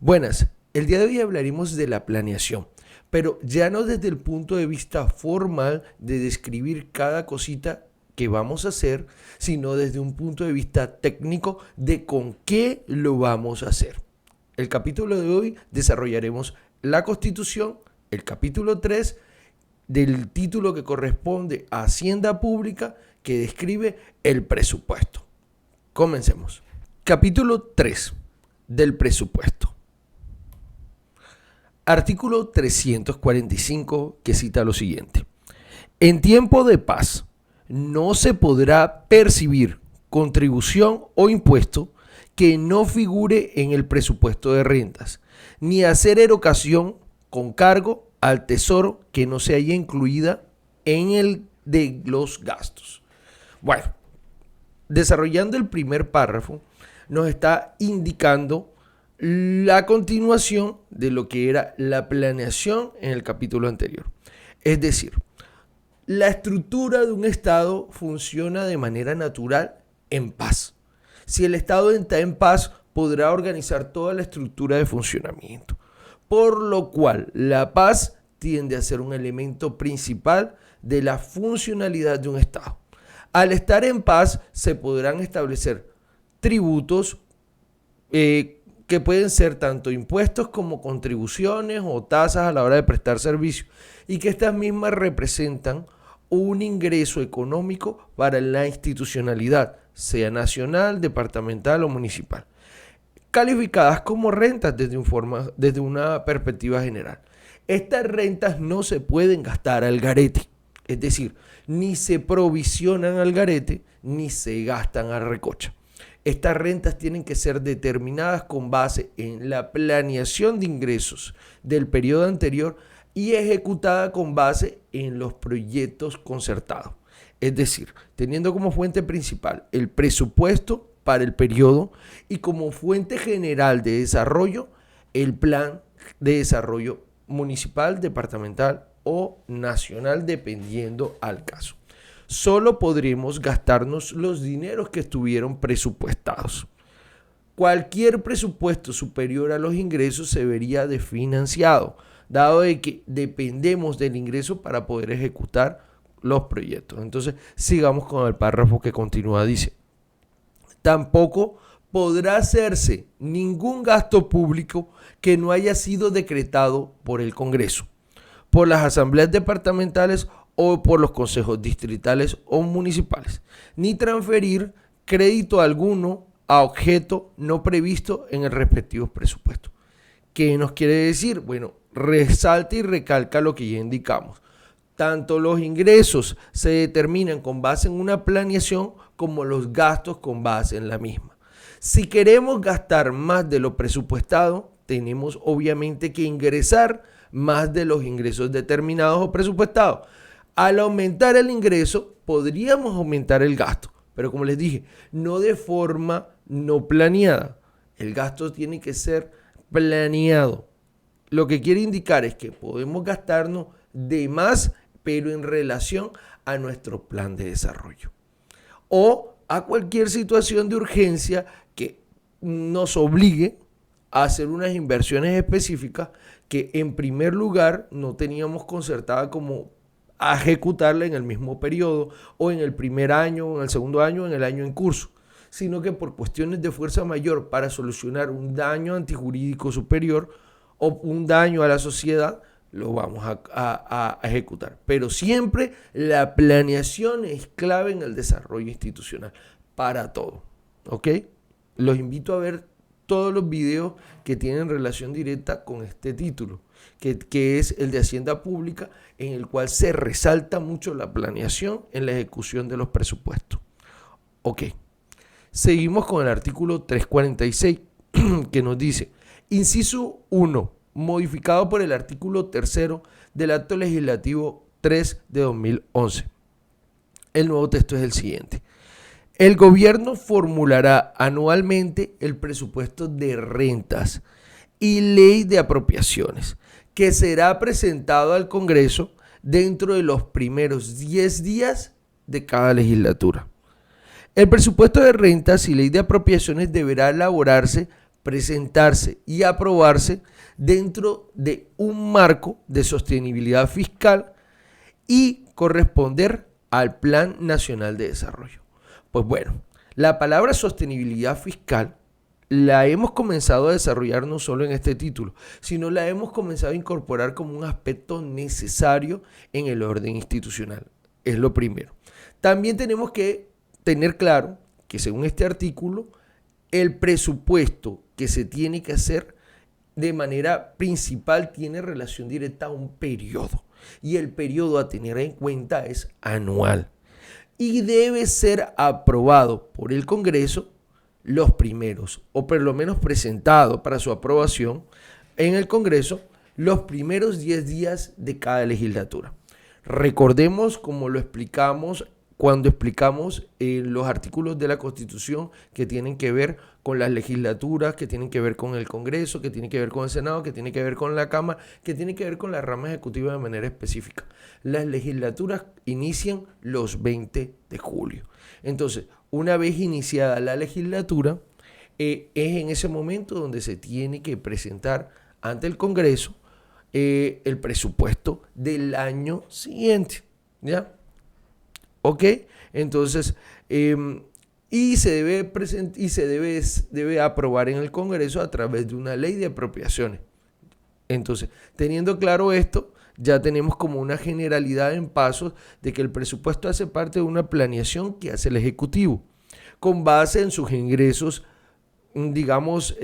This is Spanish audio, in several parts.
Buenas, el día de hoy hablaremos de la planeación, pero ya no desde el punto de vista formal de describir cada cosita que vamos a hacer, sino desde un punto de vista técnico de con qué lo vamos a hacer. El capítulo de hoy desarrollaremos la Constitución, el capítulo 3 del título que corresponde a Hacienda Pública, que describe el presupuesto. Comencemos. Capítulo 3 del presupuesto. Artículo 345, que cita lo siguiente. En tiempo de paz no se podrá percibir contribución o impuesto que no figure en el presupuesto de rentas, ni hacer erogación con cargo al tesoro que no se haya incluida en el de los gastos. Bueno, desarrollando el primer párrafo, nos está indicando la continuación de lo que era la planeación en el capítulo anterior. Es decir, la estructura de un Estado funciona de manera natural en paz. Si el Estado está en paz, podrá organizar toda la estructura de funcionamiento. Por lo cual, la paz tiende a ser un elemento principal de la funcionalidad de un Estado. Al estar en paz, se podrán establecer tributos que pueden ser tanto impuestos como contribuciones o tasas a la hora de prestar servicio, y que estas mismas representan un ingreso económico para la institucionalidad, sea nacional, departamental o municipal, calificadas como rentas desde una perspectiva general. Estas rentas no se pueden gastar al garete, es decir, ni se provisionan al garete ni se gastan a recocha. Estas rentas tienen que ser determinadas con base en la planeación de ingresos del periodo anterior y ejecutada con base en los proyectos concertados. Es decir, teniendo como fuente principal el presupuesto para el periodo y como fuente general de desarrollo el plan de desarrollo municipal, departamental o nacional, dependiendo al caso. Solo podremos gastarnos los dineros que estuvieron presupuestados. Cualquier presupuesto superior a los ingresos se vería desfinanciado, dado de que dependemos del ingreso para poder ejecutar los proyectos. Entonces, sigamos con el párrafo que continúa. Dice, tampoco podrá hacerse ningún gasto público que no haya sido decretado por el Congreso, por las asambleas departamentales o por los consejos distritales o municipales, ni transferir crédito alguno a objeto no previsto en el respectivo presupuesto. ¿Qué nos quiere decir? Bueno, resalta y recalca lo que ya indicamos. Tanto los ingresos se determinan con base en una planeación como los gastos con base en la misma. Si queremos gastar más de lo presupuestado, tenemos obviamente que ingresar más de los ingresos determinados o presupuestados. Al aumentar el ingreso, podríamos aumentar el gasto, pero como les dije, no de forma no planeada. El gasto tiene que ser planeado. Lo que quiere indicar es que podemos gastarnos de más, pero en relación a nuestro plan de desarrollo o a cualquier situación de urgencia que nos obligue a hacer unas inversiones específicas que en primer lugar no teníamos concertada como a ejecutarla en el mismo periodo o en el primer año, o en el segundo año, o en el año en curso, sino que por cuestiones de fuerza mayor para solucionar un daño antijurídico superior o un daño a la sociedad, lo vamos a ejecutar. Pero siempre la planeación es clave en el desarrollo institucional para todo. ¿Ok? Los invito a ver todos los videos que tienen relación directa con este título, que es el de Hacienda Pública, en el cual se resalta mucho la planeación en la ejecución de los presupuestos. Ok, seguimos con el artículo 346, que nos dice, inciso 1, modificado por el artículo 3 del Acto Legislativo 3 de 2011. El nuevo texto es el siguiente. El gobierno formulará anualmente el presupuesto de rentas y ley de apropiaciones, que será presentado al Congreso dentro de los primeros 10 días de cada legislatura. El presupuesto de rentas y ley de apropiaciones deberá elaborarse presentarse y aprobarse dentro de un marco de sostenibilidad fiscal y corresponder al Plan Nacional de Desarrollo. Pues bueno, la palabra sostenibilidad fiscal la hemos comenzado a desarrollar no solo en este título, sino la hemos comenzado a incorporar como un aspecto necesario en el orden institucional. Es lo primero. También tenemos que tener claro que según este artículo, el presupuesto que se tiene que hacer de manera principal tiene relación directa a un periodo. Y el periodo a tener en cuenta es anual. Y debe ser aprobado por el Congreso los primeros, o por lo menos presentado para su aprobación en el Congreso los primeros 10 días de cada legislatura. Recordemos, como lo explicamos cuando explicamos los artículos de la Constitución que tienen que ver con las legislaturas, que tienen que ver con el Congreso, que tienen que ver con el Senado, que tienen que ver con la Cámara, que tienen que ver con la rama ejecutiva de manera específica. Las legislaturas inician los 20 de julio. Entonces, una vez iniciada la legislatura, es en ese momento donde se tiene que presentar ante el Congreso el presupuesto del año siguiente, ¿ya? ¿Ok? Entonces, y se debe aprobar en el Congreso a través de una ley de apropiaciones. Entonces, teniendo claro esto, ya tenemos como una generalidad en pasos de que el presupuesto hace parte de una planeación que hace el Ejecutivo, con base en sus ingresos, digamos,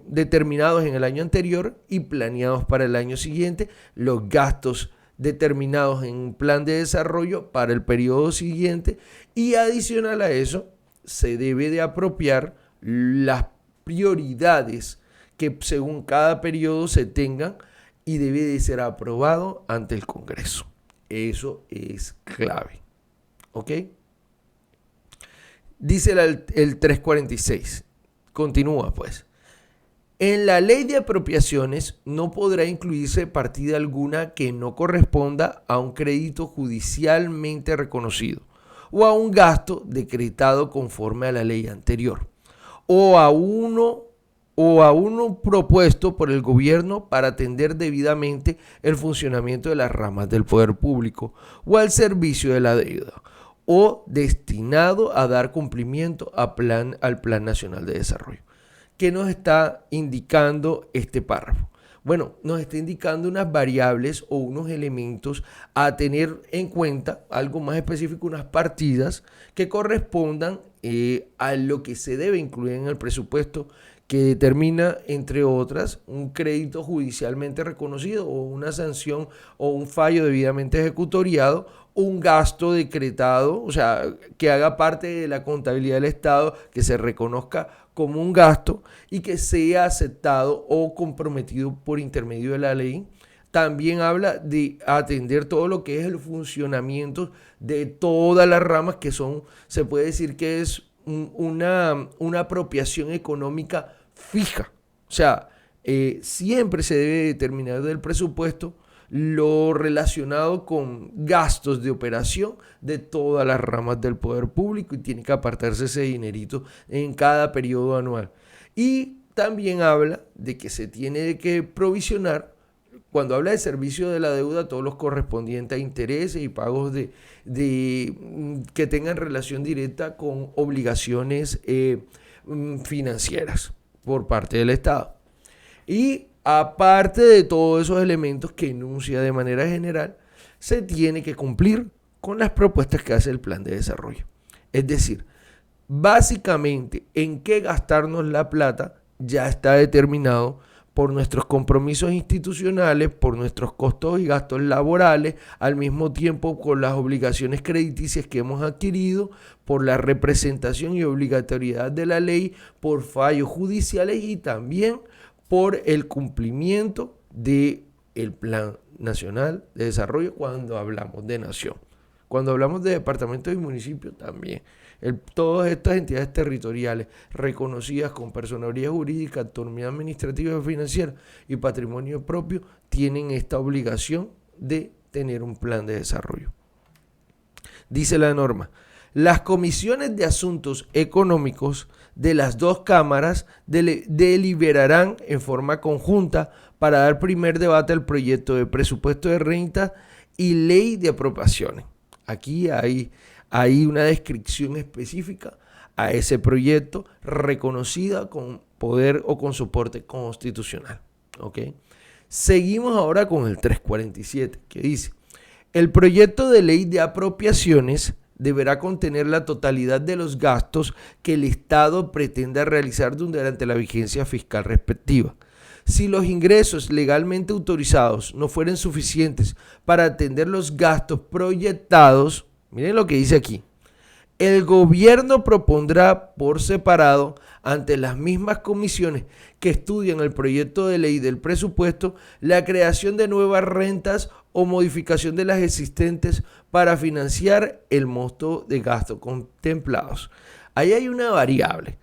determinados en el año anterior y planeados para el año siguiente, los gastos determinados en un plan de desarrollo para el periodo siguiente, y adicional a eso se debe de apropiar las prioridades que según cada periodo se tengan y debe de ser aprobado ante el Congreso. Eso es clave. ¿Ok? Dice el 346. Continúa pues. En la ley de apropiaciones no podrá incluirse partida alguna que no corresponda a un crédito judicialmente reconocido o a un gasto decretado conforme a la ley anterior o a uno propuesto por el gobierno para atender debidamente el funcionamiento de las ramas del poder público o al servicio de la deuda o destinado a dar cumplimiento al Plan Nacional de Desarrollo. ¿Qué nos está indicando este párrafo? Bueno, nos está indicando unas variables o unos elementos a tener en cuenta, algo más específico, unas partidas que correspondan a lo que se debe incluir en el presupuesto, que determina, entre otras, un crédito judicialmente reconocido o una sanción o un fallo debidamente ejecutoriado, un gasto decretado, o sea, que haga parte de la contabilidad del Estado, que se reconozca como un gasto y que sea aceptado o comprometido por intermedio de la ley. También habla de atender todo lo que es el funcionamiento de todas las ramas que son, se puede decir que es una apropiación económica fija. O sea, siempre se debe determinar del presupuesto lo relacionado con gastos de operación de todas las ramas del poder público y tiene que apartarse ese dinerito en cada periodo anual. Y también habla de que se tiene que provisionar, cuando habla de servicio de la deuda, todos los correspondientes a intereses y pagos que tengan relación directa con obligaciones financieras por parte del Estado. Y aparte de todos esos elementos que enuncia de manera general, se tiene que cumplir con las propuestas que hace el plan de desarrollo. Es decir, básicamente en qué gastarnos la plata ya está determinado por nuestros compromisos institucionales, por nuestros costos y gastos laborales, al mismo tiempo con las obligaciones crediticias que hemos adquirido, por la representación y obligatoriedad de la ley, por fallos judiciales y también por el cumplimiento del Plan Nacional de Desarrollo cuando hablamos de nación. Cuando hablamos de departamentos y municipios también. Todas estas entidades territoriales reconocidas con personalidad jurídica, autonomía administrativa, financiera y patrimonio propio tienen esta obligación de tener un plan de desarrollo. Dice la norma: las comisiones de asuntos económicos de las dos cámaras deliberarán en forma conjunta para dar primer debate al proyecto de presupuesto de renta y ley de apropiaciones. Aquí hay una descripción específica a ese proyecto reconocida con poder o con soporte constitucional. ¿Ok? Seguimos ahora con el 347, que dice: el proyecto de ley de apropiaciones deberá contener la totalidad de los gastos que el Estado pretenda realizar durante la vigencia fiscal respectiva. Si los ingresos legalmente autorizados no fueren suficientes para atender los gastos proyectados, miren lo que dice aquí: el gobierno propondrá por separado ante las mismas comisiones que estudian el proyecto de ley del presupuesto la creación de nuevas rentas o modificación de las existentes para financiar el monto de gastos contemplados. Ahí hay una variable.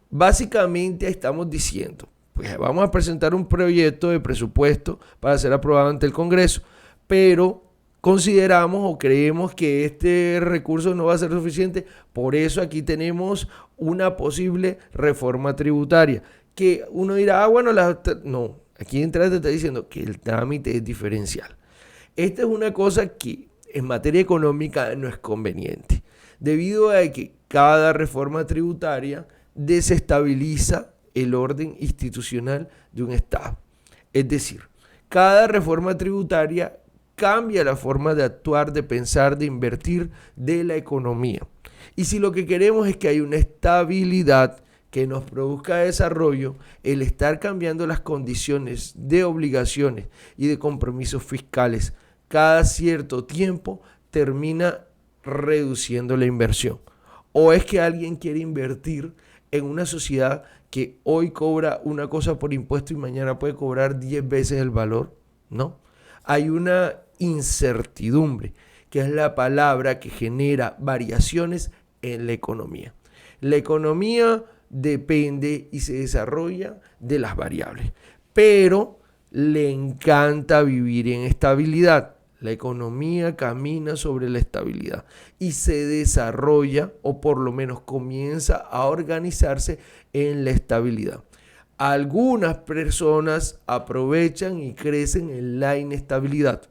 Básicamente estamos diciendo, pues vamos a presentar un proyecto de presupuesto para ser aprobado ante el Congreso, pero consideramos o creemos que este recurso no va a ser suficiente, por eso aquí tenemos una posible reforma tributaria, que uno dirá, bueno, no, aquí en te está diciendo que el trámite es diferencial. Esta es una cosa que en materia económica no es conveniente, debido a que cada reforma tributaria desestabiliza el orden institucional de un Estado. Es decir, cada reforma tributaria cambia la forma de actuar, de pensar, de invertir de la economía. Y si lo que queremos es que haya una estabilidad que nos produzca desarrollo, el estar cambiando las condiciones de obligaciones y de compromisos fiscales cada cierto tiempo termina reduciendo la inversión. O es que alguien quiere invertir en una sociedad que hoy cobra una cosa por impuesto y mañana puede cobrar 10 veces el valor, ¿no? Hay una incertidumbre, que es la palabra que genera variaciones en la economía. La economía depende y se desarrolla de las variables, pero le encanta vivir en estabilidad. La economía camina sobre la estabilidad y se desarrolla, o por lo menos comienza a organizarse en la estabilidad. Algunas personas aprovechan y crecen en la inestabilidad,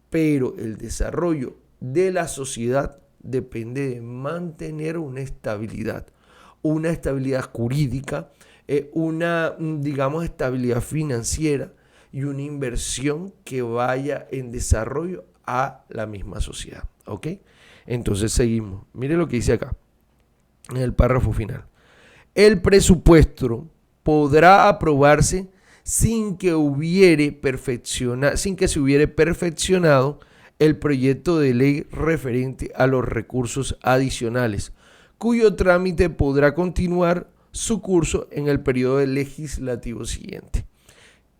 pero el desarrollo de la sociedad depende de mantener una estabilidad jurídica, digamos, estabilidad financiera y una inversión que vaya en desarrollo a la misma sociedad. ¿Ok? Entonces seguimos. Mire lo que dice acá, en el párrafo final. El presupuesto podrá aprobarse sin que se hubiere perfeccionado el proyecto de ley referente a los recursos adicionales, cuyo trámite podrá continuar su curso en el periodo legislativo siguiente.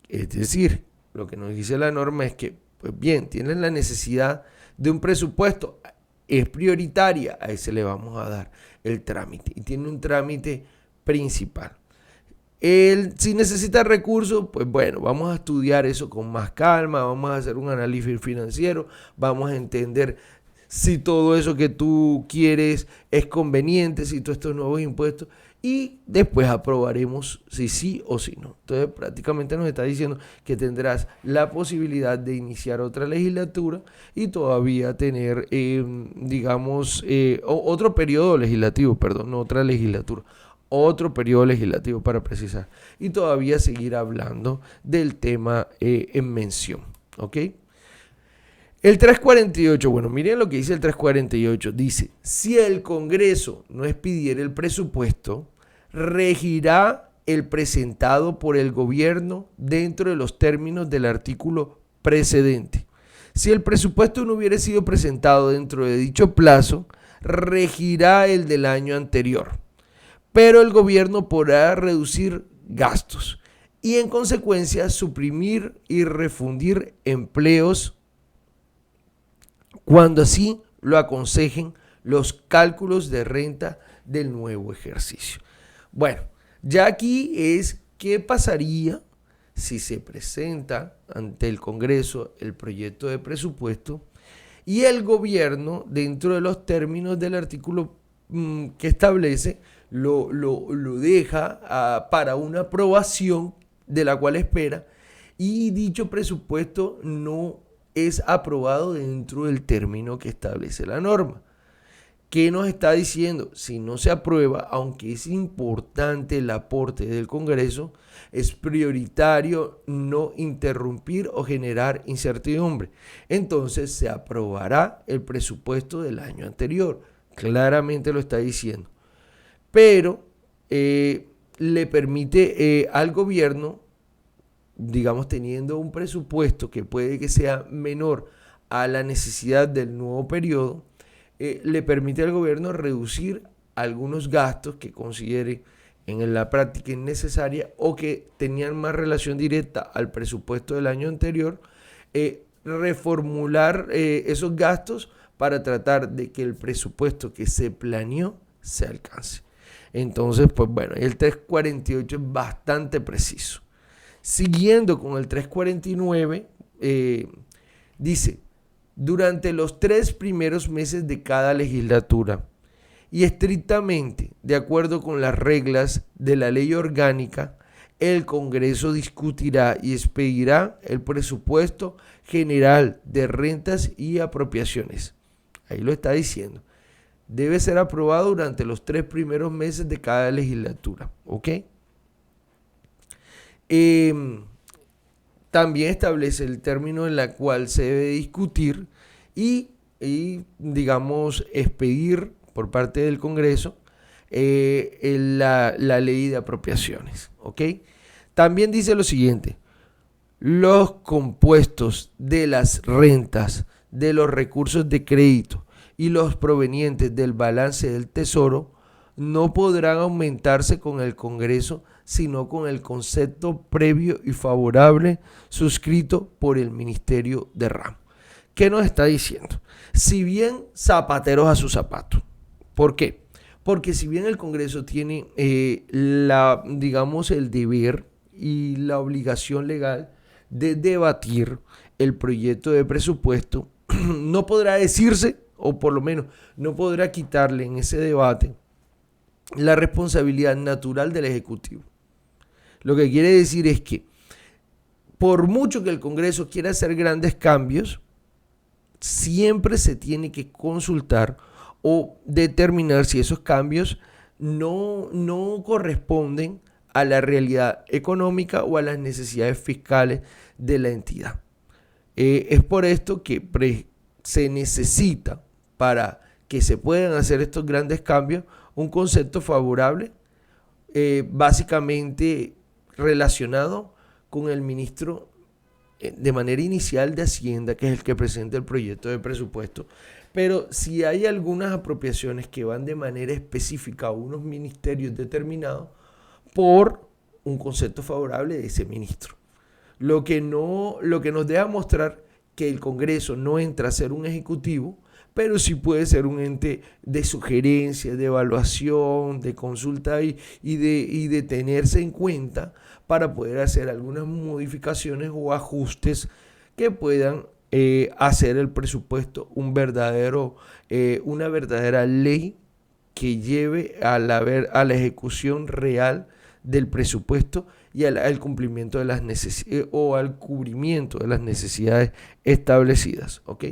Es decir, lo que nos dice la norma es que, pues bien, tienen la necesidad de un presupuesto, es prioritaria, a ese le vamos a dar el trámite y tiene un trámite principal. Si necesita recursos, pues bueno, vamos a estudiar eso con más calma, vamos a hacer un análisis financiero, vamos a entender si todo eso que tú quieres es conveniente, si todos estos nuevos impuestos, y después aprobaremos si sí o si no. Entonces prácticamente nos está diciendo que tendrás la posibilidad de iniciar otra legislatura y todavía tener, otro periodo legislativo, no otra legislatura. Otro periodo legislativo para precisar, y todavía seguir hablando del tema en mención. ¿Ok? El 348, bueno, miren lo que dice el 348. Dice: si el Congreso no expidiera el presupuesto, regirá el presentado por el gobierno dentro de los términos del artículo precedente. Si el presupuesto no hubiera sido presentado dentro de dicho plazo, regirá el del año anterior. Pero el gobierno podrá reducir gastos y en consecuencia suprimir y refundir empleos cuando así lo aconsejen los cálculos de renta del nuevo ejercicio. Bueno, ya aquí es qué pasaría si se presenta ante el Congreso el proyecto de presupuesto y el gobierno, dentro de los términos del artículo que establece lo deja para una aprobación de la cual espera, y dicho presupuesto no es aprobado dentro del término que establece la norma. ¿Qué nos está diciendo? Si no se aprueba, aunque es importante el aporte del Congreso, es prioritario no interrumpir o generar incertidumbre. Entonces se aprobará el presupuesto del año anterior. Claramente lo está diciendo. Pero le permite al gobierno, digamos, teniendo un presupuesto que puede que sea menor a la necesidad del nuevo periodo, le permite al gobierno reducir algunos gastos que considere en la práctica innecesaria o que tenían más relación directa al presupuesto del año anterior, reformular esos gastos para tratar de que el presupuesto que se planeó se alcance. Entonces, pues bueno, el 348 es bastante preciso. Siguiendo con el 349, dice: durante los 3 primeros meses de cada legislatura y estrictamente de acuerdo con las reglas de la ley orgánica, el Congreso discutirá y expedirá el presupuesto general de rentas y apropiaciones. Ahí lo está diciendo. Debe ser aprobado durante los 3 primeros meses de cada legislatura. ¿Ok? También establece el término en el cual se debe discutir y digamos, expedir por parte del Congreso la ley de apropiaciones. ¿Ok? También dice lo siguiente: los compuestos de las rentas, de los recursos de crédito y los provenientes del balance del Tesoro no podrán aumentarse con el Congreso, sino con el concepto previo y favorable suscrito por el Ministerio de Ramo. ¿Qué nos está diciendo? Si bien zapateros a su zapato. ¿Por qué? Porque si bien el Congreso tiene digamos, el deber y la obligación legal de debatir el proyecto de presupuesto, no podrá decirse, o por lo menos no podrá quitarle en ese debate la responsabilidad natural del Ejecutivo. Lo que quiere decir es que por mucho que el Congreso quiera hacer grandes cambios, siempre se tiene que consultar o determinar si esos cambios no corresponden a la realidad económica o a las necesidades fiscales de la entidad. Es por esto que se necesita, para que se puedan hacer estos grandes cambios, un concepto favorable, básicamente relacionado con el ministro de manera inicial de Hacienda, que es el que presenta el proyecto de presupuesto. Pero si hay algunas apropiaciones que van de manera específica a unos ministerios determinados, por un concepto favorable de ese ministro. Lo que nos deja mostrar que el Congreso no entra a ser un ejecutivo, pero sí puede ser un ente de sugerencia, de evaluación, de consulta y de tenerse en cuenta para poder hacer algunas modificaciones o ajustes que puedan hacer el presupuesto una verdadera ley que lleve a la ejecución real del presupuesto y al cumplimiento de las necesidades o al cubrimiento de las necesidades establecidas. ¿Ok?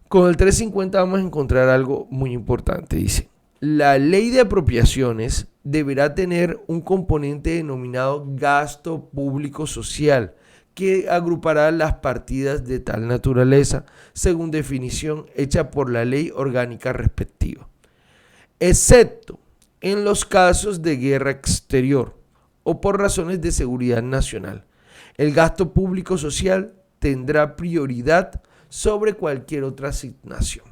Con el 350 vamos a encontrar algo muy importante. Dice: la ley de apropiaciones deberá tener un componente denominado gasto público social, que agrupará las partidas de tal naturaleza según definición hecha por la ley orgánica respectiva, excepto en los casos de guerra exterior o por razones de seguridad nacional. El gasto público social tendrá prioridad sobre cualquier otra asignación.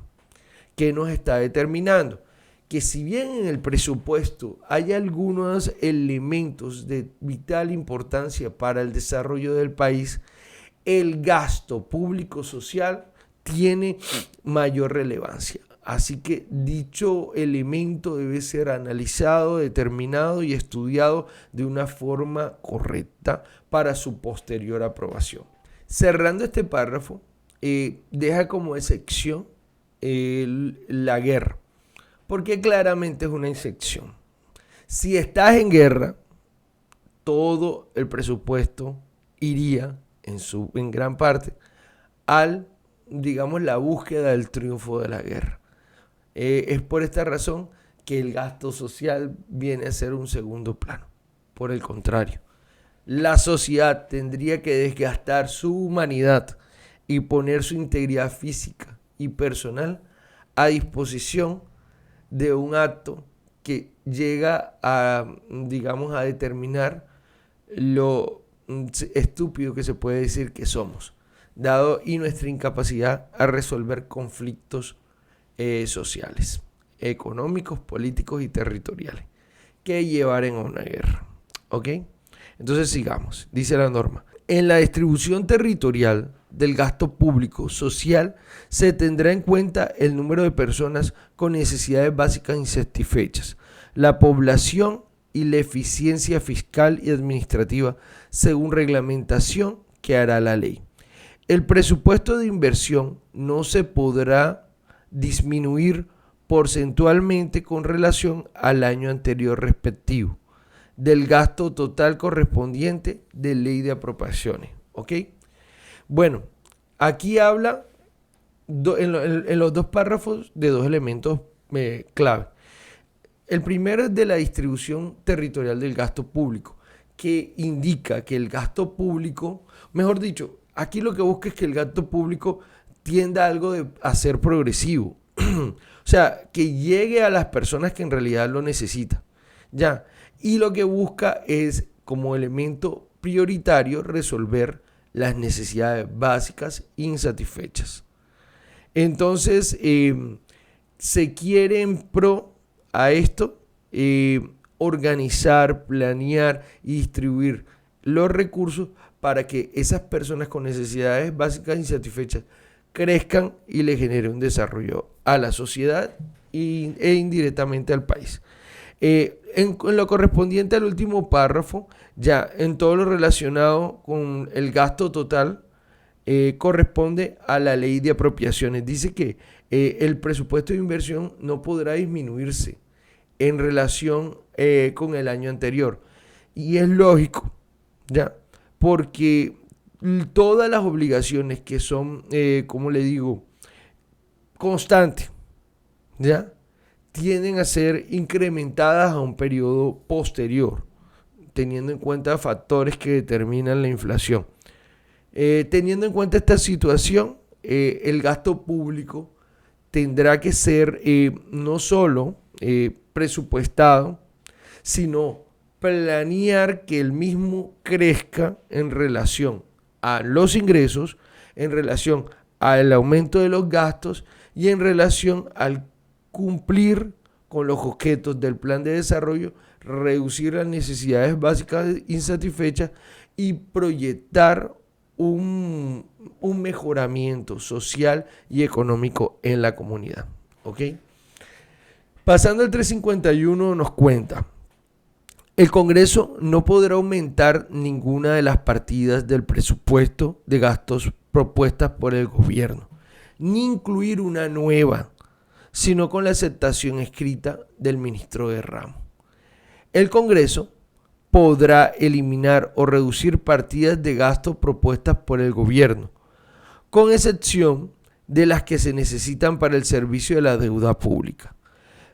¿Qué nos está determinando? Que si bien en el presupuesto hay algunos elementos de vital importancia para el desarrollo del país, el gasto público social tiene mayor relevancia. Así que dicho elemento debe ser analizado, determinado y estudiado de una forma correcta para su posterior aprobación. Cerrando este párrafo, deja como excepción la guerra. porque claramente es una excepción. Si estás en guerra, todo el presupuesto iría en gran parte digamos, la búsqueda del triunfo de la guerra. Es por esta razón que el gasto social viene a ser un segundo plano. Por el contrario, la sociedad tendría que desgastar su humanidad y poner su integridad física y personal a disposición de un acto que llega a, digamos, a determinar lo estúpido que se puede decir que somos, dado y nuestra incapacidad a resolver conflictos sociales, económicos, políticos y territoriales que llevaren a una guerra. ¿Ok? Entonces sigamos. Dice la norma: en la distribución territorial del gasto público social se tendrá en cuenta el número de personas con necesidades básicas insatisfechas, la población y la eficiencia fiscal y administrativa según reglamentación que hará la ley. El presupuesto de inversión no se podrá disminuir porcentualmente con relación al año anterior respectivo del gasto total correspondiente de ley de apropiaciones. ¿Ok? Bueno, aquí habla en los dos párrafos de dos elementos clave. El primero es de la distribución territorial del gasto público, que indica que el gasto público, mejor dicho, aquí lo que busca es que el gasto público tienda a algo a ser progresivo. O sea, que llegue a las personas que en realidad lo necesitan. Ya. Y lo que busca es, como elemento prioritario, resolver las necesidades básicas insatisfechas. Entonces, se quiere en pro a esto organizar, planear y distribuir los recursos para que esas personas con necesidades básicas insatisfechas crezcan y le genere un desarrollo a la sociedad e indirectamente al país. En lo correspondiente al último párrafo, ya en todo lo relacionado con el gasto total, corresponde a la ley de apropiaciones. Dice que el presupuesto de inversión no podrá disminuirse en relación con el año anterior. Y es lógico, ¿ya? Porque todas las obligaciones que son, como le digo, constantes, ¿ya?, tienden a ser incrementadas a un periodo posterior, teniendo en cuenta factores que determinan la inflación. Teniendo en cuenta esta situación, el gasto público tendrá que ser no solo presupuestado, sino planear que el mismo crezca en relación a los ingresos, en relación al aumento de los gastos y en relación al cumplir con los objetos del plan de desarrollo, reducir las necesidades básicas insatisfechas y proyectar un mejoramiento social y económico en la comunidad. ¿Ok? Pasando al 351 nos cuenta: el Congreso no podrá aumentar ninguna de las partidas del presupuesto de gastos propuestas por el gobierno, ni incluir una nueva, sino con la aceptación escrita del ministro de ramo. El Congreso podrá eliminar o reducir partidas de gasto propuestas por el gobierno, con excepción de las que se necesitan para el servicio de la deuda pública,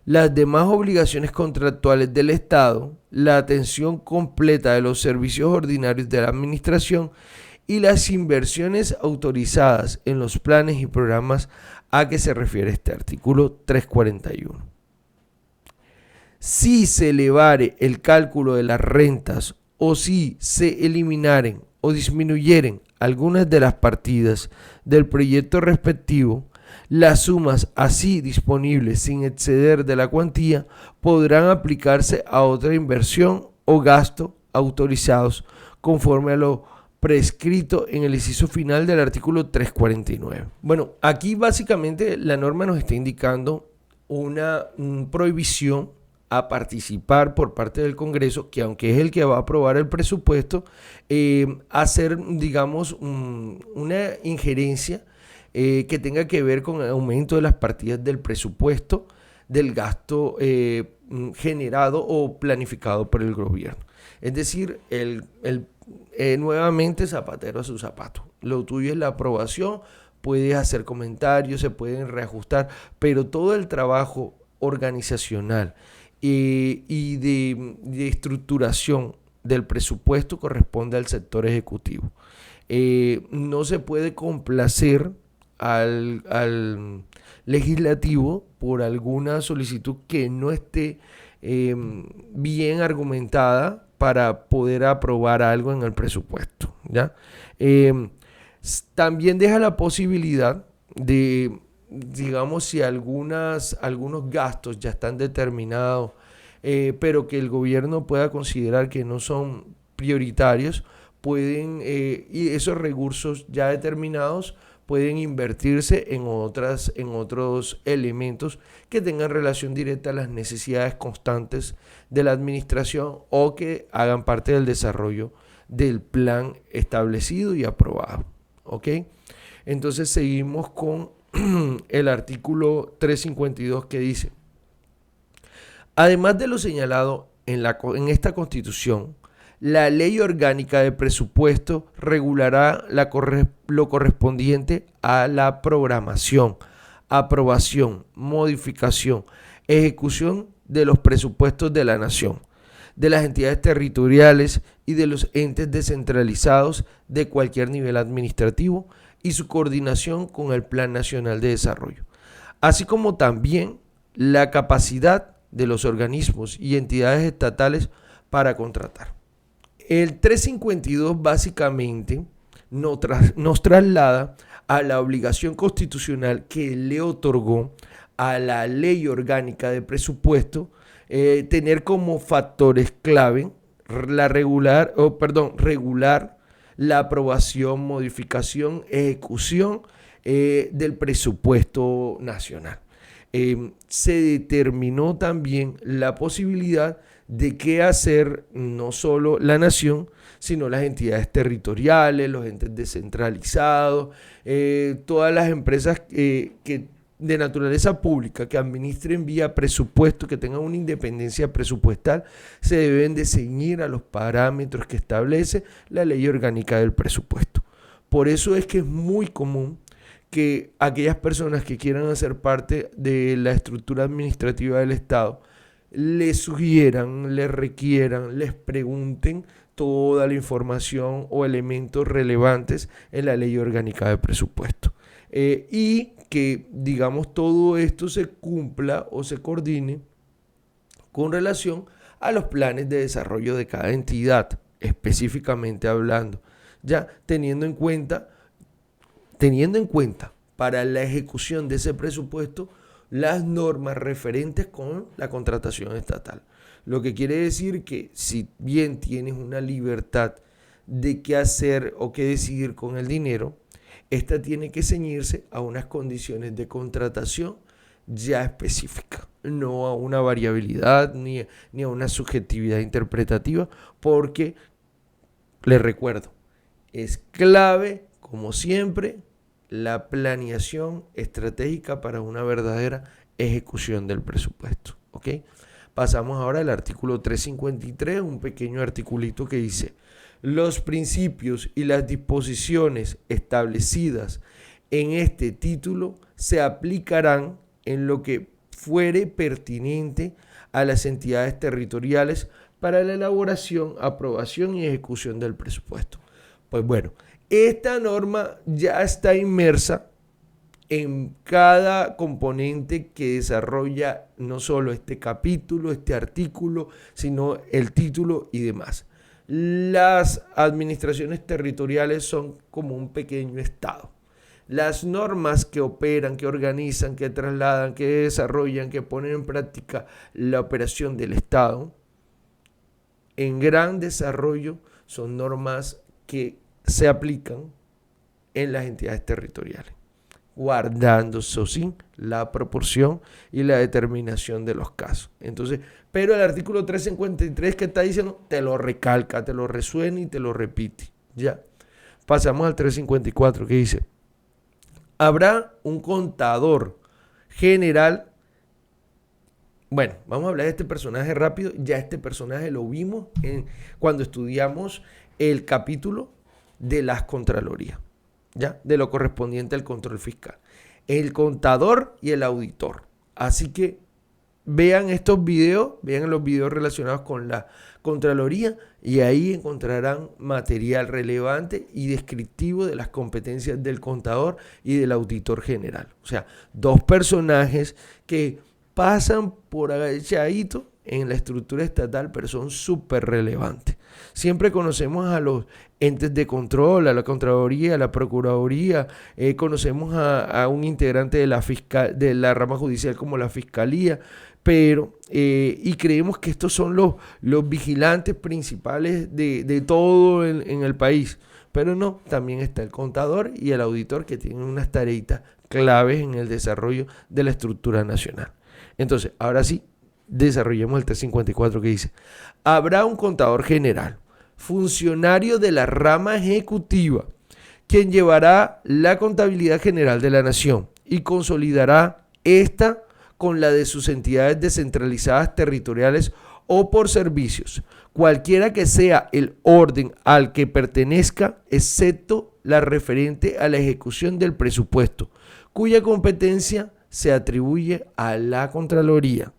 las demás obligaciones contractuales del Estado, la atención completa de los servicios ordinarios de la administración y las inversiones autorizadas en los planes y programas a que se refiere este artículo 341. Si se elevare el cálculo de las rentas o si se eliminaren o disminuyeren algunas de las partidas del proyecto respectivo, las sumas así disponibles sin exceder de la cuantía podrán aplicarse a otra inversión o gasto autorizados conforme a lo prescrito en el inciso final del artículo 349. Bueno, aquí básicamente la norma nos está indicando una prohibición a participar por parte del Congreso, que aunque es el que va a aprobar el presupuesto, hacer, digamos, una injerencia que tenga que ver con el aumento de las partidas del presupuesto del gasto generado o planificado por el gobierno. Es decir, nuevamente zapatero a su zapato. Lo tuyo es la aprobación, puedes hacer comentarios, se pueden reajustar, pero todo el trabajo organizacional y de estructuración del presupuesto corresponde al sector ejecutivo. No se puede complacer al legislativo por alguna solicitud que no esté bien argumentada para poder aprobar algo en el presupuesto, ¿ya? También deja la posibilidad de, digamos, si algunos gastos ya están determinados, pero que el gobierno pueda considerar que no son prioritarios, y esos recursos ya determinados pueden invertirse en otros elementos que tengan relación directa a las necesidades constantes de la administración o que hagan parte del desarrollo del plan establecido y aprobado. ¿Ok? Entonces seguimos con el artículo 352 que dice: además de lo señalado en esta Constitución, la Ley Orgánica de Presupuesto regulará lo correspondiente a la programación, aprobación, modificación, ejecución de los presupuestos de la Nación, de las entidades territoriales y de los entes descentralizados de cualquier nivel administrativo y su coordinación con el Plan Nacional de Desarrollo, así como también la capacidad de los organismos y entidades estatales para contratar. El 352 básicamente nos traslada a la obligación constitucional que le otorgó a la Ley Orgánica de Presupuesto tener como factores clave regular la aprobación, modificación, ejecución del presupuesto nacional. Se determinó también la posibilidad de qué hacer no solo la nación, sino las entidades territoriales, los entes descentralizados, todas las empresas que de naturaleza pública que administren vía presupuesto, que tengan una independencia presupuestal, se deben de ceñir a los parámetros que establece la Ley Orgánica del Presupuesto. Por eso es que es muy común que aquellas personas que quieran hacer parte de la estructura administrativa del Estado les sugieran, les requieran, les pregunten toda la información o elementos relevantes en la Ley Orgánica de Presupuesto. Y que, digamos, todo esto se cumpla o se coordine con relación a los planes de desarrollo de cada entidad, específicamente hablando, ya teniendo en cuenta para la ejecución de ese presupuesto las normas referentes con la contratación estatal. Lo que quiere decir que si bien tienes una libertad de qué hacer o qué decidir con el dinero, esta tiene que ceñirse a unas condiciones de contratación ya específicas, no a una variabilidad ni a una subjetividad interpretativa, porque, les recuerdo, es clave, como siempre, la planeación estratégica para una verdadera ejecución del presupuesto. ¿Ok? Pasamos ahora al artículo 353, un pequeño articulito que dice: los principios y las disposiciones establecidas en este título se aplicarán en lo que fuere pertinente a las entidades territoriales para la elaboración, aprobación y ejecución del presupuesto. Pues bueno, esta norma ya está inmersa en cada componente que desarrolla no solo este capítulo, este artículo, sino el título y demás. Las administraciones territoriales son como un pequeño estado. Las normas que operan, que organizan, que trasladan, que desarrollan, que ponen en práctica la operación del Estado, en gran desarrollo son normas que se aplican en las entidades territoriales, guardando, eso sí, la proporción y la determinación de los casos. Entonces, pero el artículo 353 que está diciendo, te lo recalca, te lo resuena y te lo repite. Ya. Pasamos al 354 que dice: habrá un contador general Bueno, vamos a hablar de este personaje rápido. Ya este personaje lo vimos cuando estudiamos el capítulo de las Contralorías, ¿ya? De lo correspondiente al control fiscal. El contador y el auditor. Así que vean estos videos, vean los videos relacionados con la Contraloría y ahí encontrarán material relevante y descriptivo de las competencias del contador y del auditor general. O sea, dos personajes que pasan por agachadito en la estructura estatal, pero son súper relevantes. Siempre conocemos a los entes de control, a la Contraloría, a la Procuraduría, conocemos a un integrante de la rama judicial como la Fiscalía, pero y creemos que estos son los vigilantes principales de todo en el país. Pero no, también está el contador y el auditor que tienen unas tareitas claves en el desarrollo de la estructura nacional. Entonces, ahora sí, desarrollemos el 354 que dice: habrá un contador general, funcionario de la rama ejecutiva, quien llevará la contabilidad general de la nación y consolidará esta con la de sus entidades descentralizadas territoriales o por servicios, cualquiera que sea el orden al que pertenezca, excepto la referente a la ejecución del presupuesto, cuya competencia se atribuye a la Contraloría.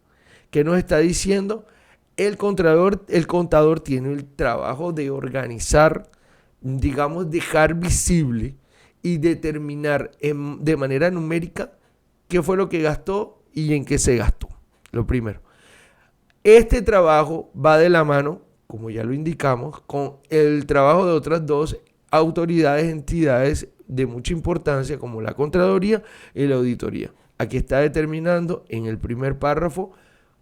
¿Qué nos está diciendo? El contador tiene el trabajo de organizar, digamos, dejar visible y determinar de manera numérica qué fue lo que gastó y en qué se gastó. Lo primero. Este trabajo va de la mano, como ya lo indicamos, con el trabajo de otras dos autoridades, entidades de mucha importancia como la Contraloría y la Auditoría. Aquí está determinando en el primer párrafo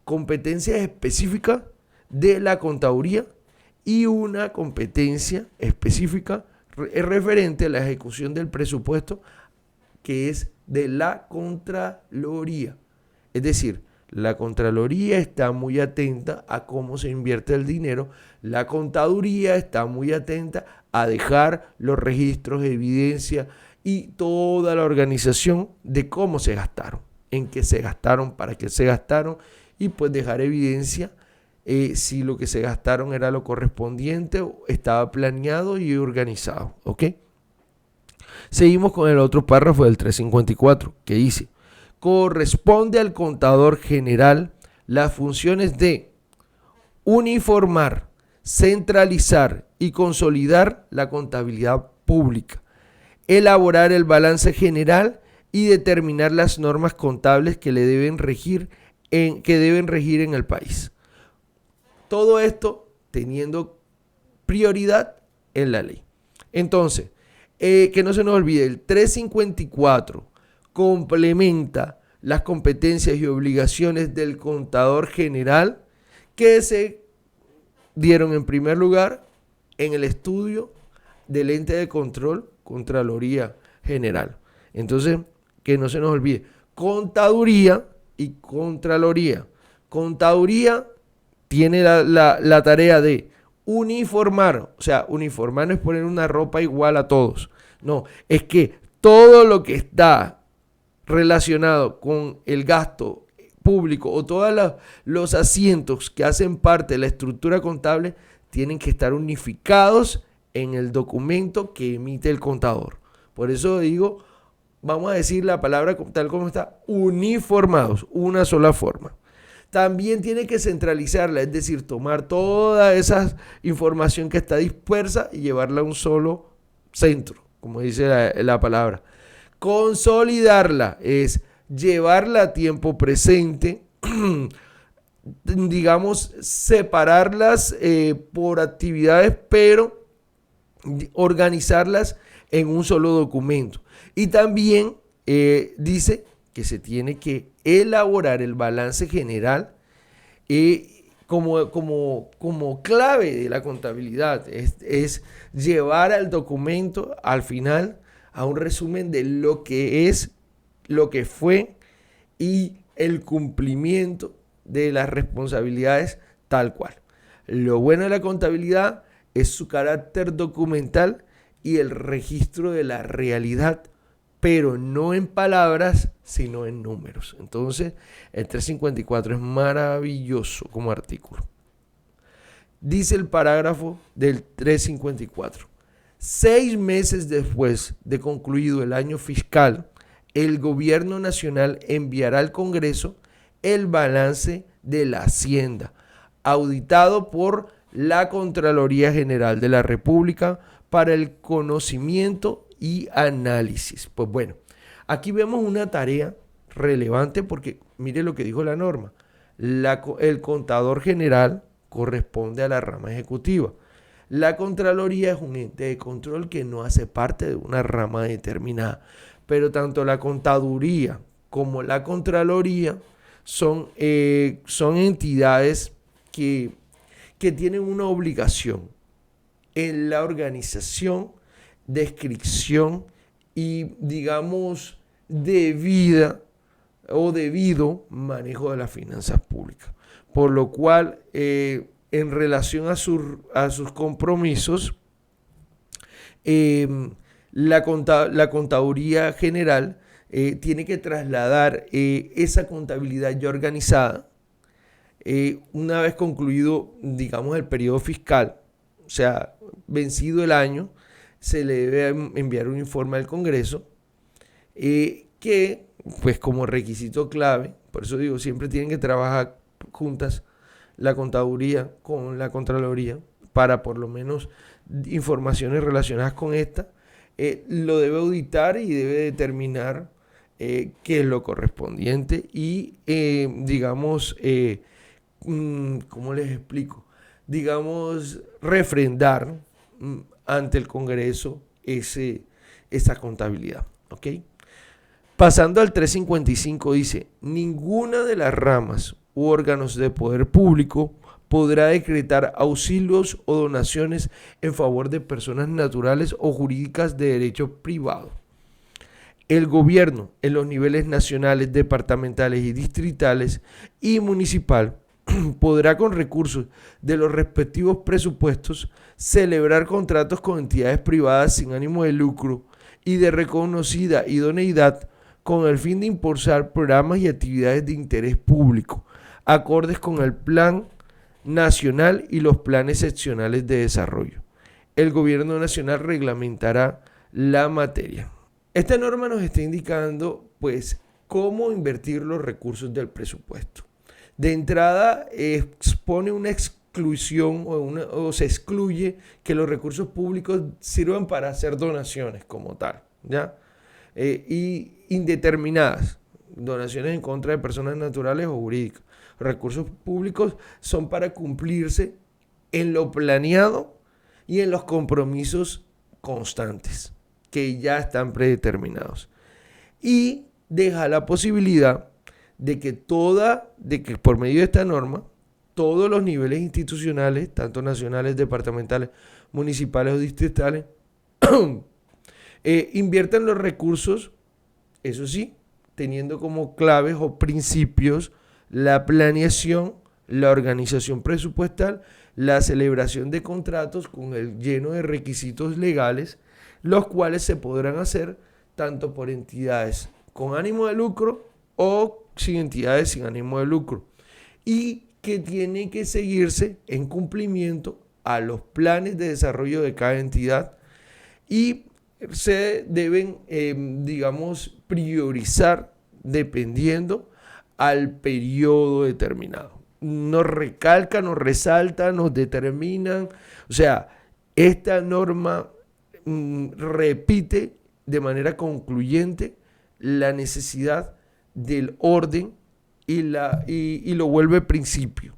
competencias específicas de la contaduría y una competencia específica referente a la ejecución del presupuesto que es de la Contraloría. Es decir, la Contraloría está muy atenta a cómo se invierte el dinero, la Contaduría está muy atenta a dejar los registros, evidencia y toda la organización de cómo se gastaron, en qué se gastaron, para qué se gastaron y pues dejar evidencia si lo que se gastaron era lo correspondiente, estaba planeado y organizado. ¿Ok? Seguimos con el otro párrafo del 354 que dice: corresponde al contador general las funciones de uniformar, centralizar y consolidar la contabilidad pública, elaborar el balance general y determinar las normas contables que deben regir en el país. Todo esto teniendo prioridad en la ley. Entonces, que no se nos olvide, el 354 complementa las competencias y obligaciones del contador general que se dieron en primer lugar en el estudio del ente de control, Contraloría General. Entonces, que no se nos olvide, Contaduría y Contraloría. Contaduría tiene la tarea de uniformar, o sea, uniformar no es poner una ropa igual a todos, no, es que todo lo que está relacionado con el gasto público o todos los asientos que hacen parte de la estructura contable tienen que estar unificados en el documento que emite el contador. Por eso digo, vamos a decir la palabra tal como está, uniformados, una sola forma. También tiene que centralizarla, es decir, tomar toda esa información que está dispersa y llevarla a un solo centro, como dice la palabra. Consolidarla es llevarla a tiempo presente, digamos, separarlas por actividades, pero organizarlas en un solo documento. Y también dice que se tiene que elaborar el balance general como clave de la contabilidad. Es llevar al documento al final a un resumen de lo que es, lo que fue y el cumplimiento de las responsabilidades tal cual. Lo bueno de la contabilidad es su carácter documental y el registro de la realidad pero no en palabras, sino en números. Entonces, el 354 es maravilloso como artículo. Dice el parágrafo del 354. 6 meses después de concluido el año fiscal, el gobierno nacional enviará al Congreso el balance de la Hacienda, auditado por la Contraloría General de la República para el conocimiento y análisis. Pues bueno, aquí vemos una tarea relevante porque mire lo que dijo la norma. El contador general corresponde a la rama ejecutiva. La Contraloría es un ente de control que no hace parte de una rama determinada, pero tanto la Contaduría como la Contraloría son entidades que tienen una obligación en la organización, descripción y, digamos, debido manejo de las finanzas públicas. Por lo cual, en relación a sus compromisos, la Contaduría General tiene que trasladar esa contabilidad ya organizada una vez concluido, digamos, el periodo fiscal, o sea, vencido el año, se le debe enviar un informe al Congreso que, pues como requisito clave, por eso digo, siempre tienen que trabajar juntas la Contaduría con la Contraloría para por lo menos informaciones relacionadas con esta, lo debe auditar y debe determinar qué es lo correspondiente y, digamos, ¿cómo les explico? Digamos, refrendar ante el Congreso esa contabilidad, ¿ok? Pasando al 355 dice, ninguna de las ramas u órganos de poder público podrá decretar auxilios o donaciones en favor de personas naturales o jurídicas de derecho privado. El gobierno en los niveles nacionales, departamentales y distritales y municipal podrá con recursos de los respectivos presupuestos celebrar contratos con entidades privadas sin ánimo de lucro y de reconocida idoneidad con el fin de impulsar programas y actividades de interés público, acordes con el Plan Nacional y los planes seccionales de desarrollo. El gobierno nacional reglamentará la materia. Esta norma nos está indicando, pues, cómo invertir los recursos del presupuesto. De entrada, expone una exclusión o se excluye que los recursos públicos sirvan para hacer donaciones como tal, ¿ya? Y indeterminadas, donaciones en contra de personas naturales o jurídicas. Los recursos públicos son para cumplirse en lo planeado y en los compromisos constantes que ya están predeterminados. Y deja la posibilidad de que por medio de esta norma, todos los niveles institucionales, tanto nacionales, departamentales, municipales o distritales, inviertan los recursos, eso sí, teniendo como claves o principios la planeación, la organización presupuestal, la celebración de contratos con el lleno de requisitos legales, los cuales se podrán hacer tanto por entidades con ánimo de lucro o sin entidades sin ánimo de lucro, y que tiene que seguirse en cumplimiento a los planes de desarrollo de cada entidad y se deben, digamos, priorizar dependiendo al periodo determinado. Nos recalca, nos resalta, nos determinan. O sea, esta norma repite de manera concluyente la necesidad del orden y lo vuelve principio.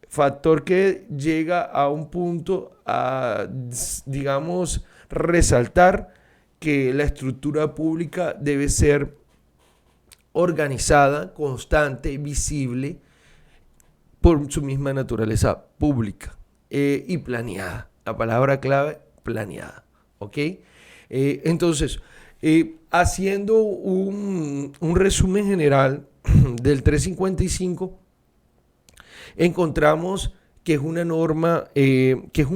Factor que llega a un punto a, digamos, resaltar que la estructura pública debe ser organizada, constante, visible, por su misma naturaleza pública y planeada. La palabra clave, planeada. ¿Ok? Entonces, haciendo un resumen general del 355, encontramos que es una norma, que es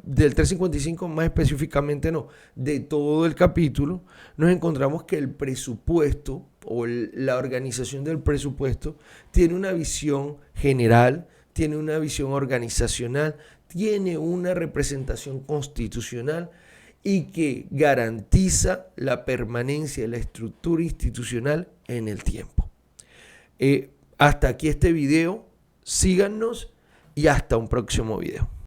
del 355, más específicamente no, de todo el capítulo, nos encontramos que el presupuesto o la organización del presupuesto tiene una visión general, tiene una visión organizacional, tiene una representación constitucional y que garantiza la permanencia de la estructura institucional en el tiempo. Hasta aquí este video, síganos y hasta un próximo video.